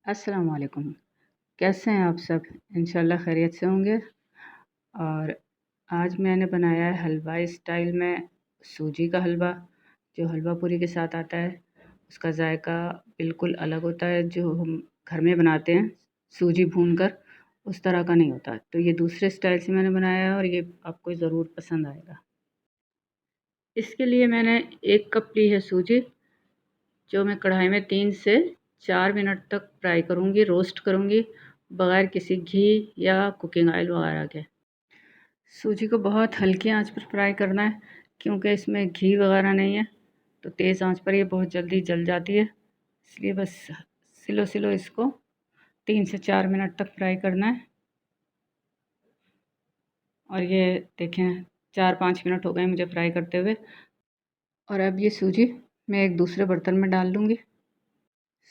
अस्सलाम वालेकुम। कैसे हैं आप सब? इंशाल्लाह खैरियत से होंगे। और आज मैंने बनाया है हलवाई स्टाइल में सूजी का हलवा, जो हलवा पूरी के साथ आता है। उसका जायका बिल्कुल अलग होता है, जो हम घर में बनाते हैं सूजी भूनकर, उस तरह का नहीं होता। तो ये दूसरे स्टाइल से मैंने बनाया है और ये आपको ज़रूर पसंद आएगा। इसके लिए मैंने 1 कप ली है सूजी, जो मैं कढ़ाई में 3 से 4 मिनट तक फ्राई करूँगी, रोस्ट करूँगी, बग़ैर किसी घी या कुकिंग ऑयल वगैरह के। सूजी को बहुत हल्की आंच पर फ्राई करना है, क्योंकि इसमें घी वगैरह नहीं है, तो तेज़ आंच पर ये बहुत जल्दी जल जाती है। इसलिए बस स्लो स्लो इसको 3 से 4 मिनट तक फ्राई करना है। और ये देखें 4-5 मिनट हो गए मुझे फ्राई करते हुए। और अब ये सूजी मैं एक दूसरे बर्तन में डाल लूँगी।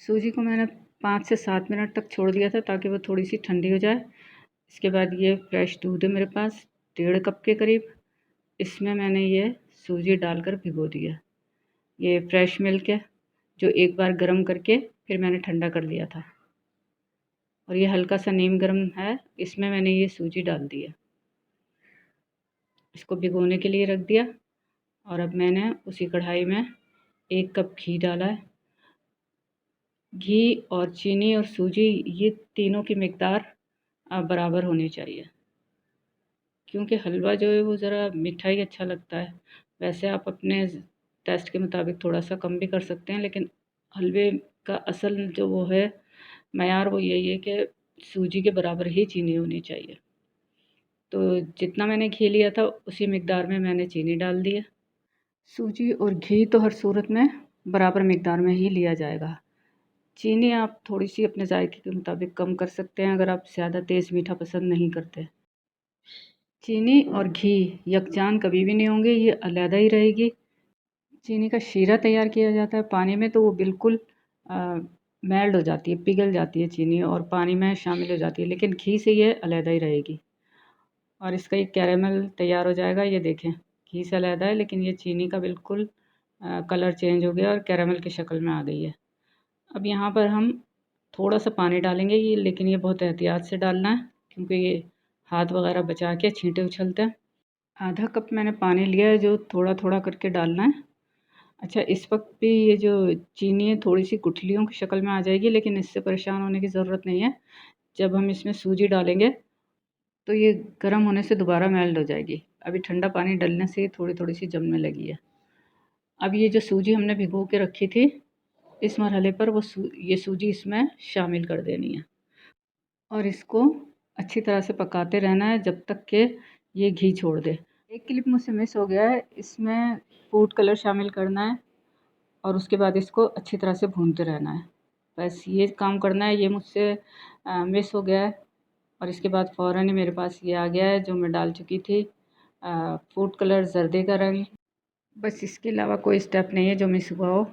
सूजी को मैंने 5 से 7 मिनट तक छोड़ दिया था, ताकि वो थोड़ी सी ठंडी हो जाए। इसके बाद ये फ्रेश दूध है मेरे पास 1.5 कप के करीब, इसमें मैंने ये सूजी डालकर भिगो दिया। ये फ्रेश मिल्क है, जो एक बार गर्म करके फिर मैंने ठंडा कर लिया था। और ये हल्का सा नीम गर्म है, इसमें मैंने ये सूजी डाल दी है। इसको भिगोने के लिए रख दिया। और अब मैंने उसी कढ़ाई में 1 कप घी डाला है। घी और चीनी और सूजी, ये तीनों की मिक़दार बराबर होनी चाहिए, क्योंकि हलवा जो है वो ज़रा मीठा ही अच्छा लगता है। वैसे आप अपने टेस्ट के मुताबिक थोड़ा सा कम भी कर सकते हैं, लेकिन हलवे का असल जो वो है मयार, वो यही है कि सूजी के बराबर ही चीनी होनी चाहिए। तो जितना मैंने घी लिया था उसी मिक़दार में मैंने चीनी डाल दी है। सूजी और घी तो हर सूरत में बराबर मिक़दार में ही लिया जाएगा। चीनी आप थोड़ी-सी अपने ज़ायके के मुताबिक कम कर सकते हैं, अगर आप ज़्यादा तेज़ मीठा पसंद नहीं करते। चीनी और घी यकजान कभी भी नहीं होंगे, ये अलहदा ही रहेगी। चीनी का शीरा तैयार किया जाता है पानी में, तो वो बिल्कुल मेल्ट हो जाती है, पिघल जाती है चीनी और पानी में शामिल हो जाती है, लेकिन घी से ये अलहदा ही रहेगी। और इसका ये कैरेमल तैयार हो जाएगा, ये देखें घी से अलहदा है, लेकिन ये चीनी का बिल्कुल कलर चेंज हो गया और कैरेमल की शक्ल में आ गई है। अब यहाँ पर हम थोड़ा-सा पानी डालेंगे, ये लेकिन ये बहुत एहतियात से डालना है, क्योंकि ये हाथ वगैरह बचा के छींटे उछलते हैं। आधा कप मैंने पानी लिया है, जो थोड़ा-थोड़ा करके डालना है। अच्छा, इस वक़्त भी ये जो चीनी है थोड़ी-सी गुठलियों की शक्ल में आ जाएगी, लेकिन इससे परेशान होने की ज़रूरत नहीं है। जब हम इसमें सूजी डालेंगे, तो ये गर्म होने से दोबारा मेल्ट हो जाएगी। अभी ठंडा पानी डलने से ये थोड़ी-थोड़ी सी जमने लगी है। अब ये जो सूजी हमने भिगो के रखी थी, इस मरहले पर ये सूजी इसमें शामिल कर देनी है। और इसको अच्छी तरह से पकाते रहना है जब तक कि ये घी छोड़ दे। एक क्लिप मुझसे मिस हो गया है, इसमें फूड कलर शामिल करना है और उसके बाद इसको अच्छी तरह से भूनते रहना है। बस ये काम करना है, ये मुझसे मिस हो गया है। और इसके बाद फ़ौरन ही मेरे पास ये आ गया है, जो मैं डाल चुकी थी फूड कलर ज़र्दे का रंग। बस इसके अलावा कोई स्टेप नहीं है जो मिस हुआ हो।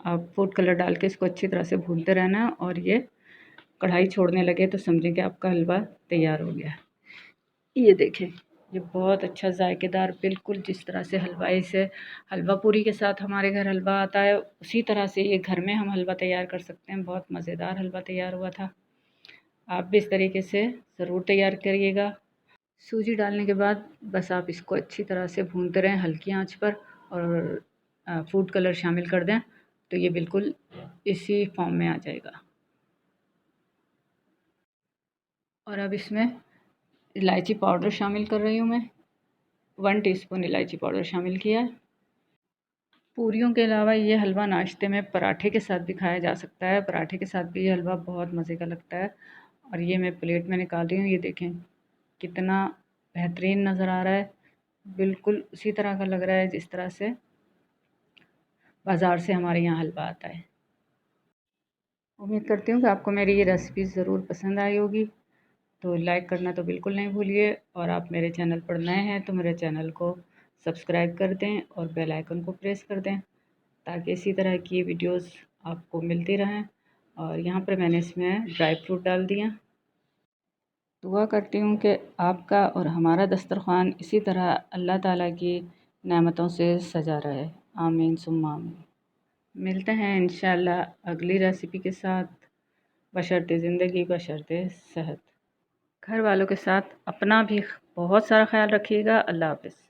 आप फूड कलर डाल के इसको अच्छी तरह से भूनते रहना है, और ये कढ़ाई छोड़ने लगे तो समझें कि आपका हलवा तैयार हो गया। ये देखें, ये बहुत अच्छा जायकेदार, बिल्कुल जिस तरह से हलवाई से हलवा पूरी के साथ हमारे घर हलवा आता है, उसी तरह से ये घर में हम हलवा तैयार कर सकते हैं। बहुत मज़ेदार हलवा तैयार हुआ था। आप भी इस तरीके से ज़रूर तैयार करिएगा। सूजी डालने के बाद बस आप इसको अच्छी तरह से भूनते रहें हल्की आंच पर, और फूड कलर शामिल कर दें, तो ये बिल्कुल इसी फॉर्म में आ जाएगा। और अब इसमें इलायची पाउडर शामिल कर रही हूँ मैं। 1 टीस्पून इलायची पाउडर शामिल किया है। पूरियों के अलावा ये हलवा नाश्ते में पराठे के साथ भी खाया जा सकता है। पराठे के साथ भी ये हलवा बहुत मज़े का लगता है। और ये मैं प्लेट में निकाल रही हूँ, ये देखें कितना बेहतरीन नज़र आ रहा है। बिल्कुल उसी तरह का लग रहा है जिस तरह से बाज़ार से हमारे यहाँ हलवा आता है। उम्मीद करती हूँ कि आपको मेरी ये रेसिपी ज़रूर पसंद आई होगी। तो लाइक करना तो बिल्कुल नहीं भूलिए, और आप मेरे चैनल पर नए हैं तो मेरे चैनल को सब्सक्राइब कर दें और बेल आइकन को प्रेस कर दें, ताकि इसी तरह की वीडियोस आपको मिलती रहें। और यहाँ पर मैंने इसमें ड्राई फ्रूट डाल दिया। दुआ करती हूँ कि आपका और हमारा दस्तरख़्वान इसी तरह अल्लाह ताला की नेमतों से सजा रहे। आमीन सुम्मा आमीन। मिलते हैं इंशाअल्लाह अगली रेसिपी के साथ। बशर्ते ज़िंदगी, बशर्ते सेहत। घर वालों के साथ अपना भी बहुत सारा ख्याल रखिएगा। अल्लाह हाफ़िज़।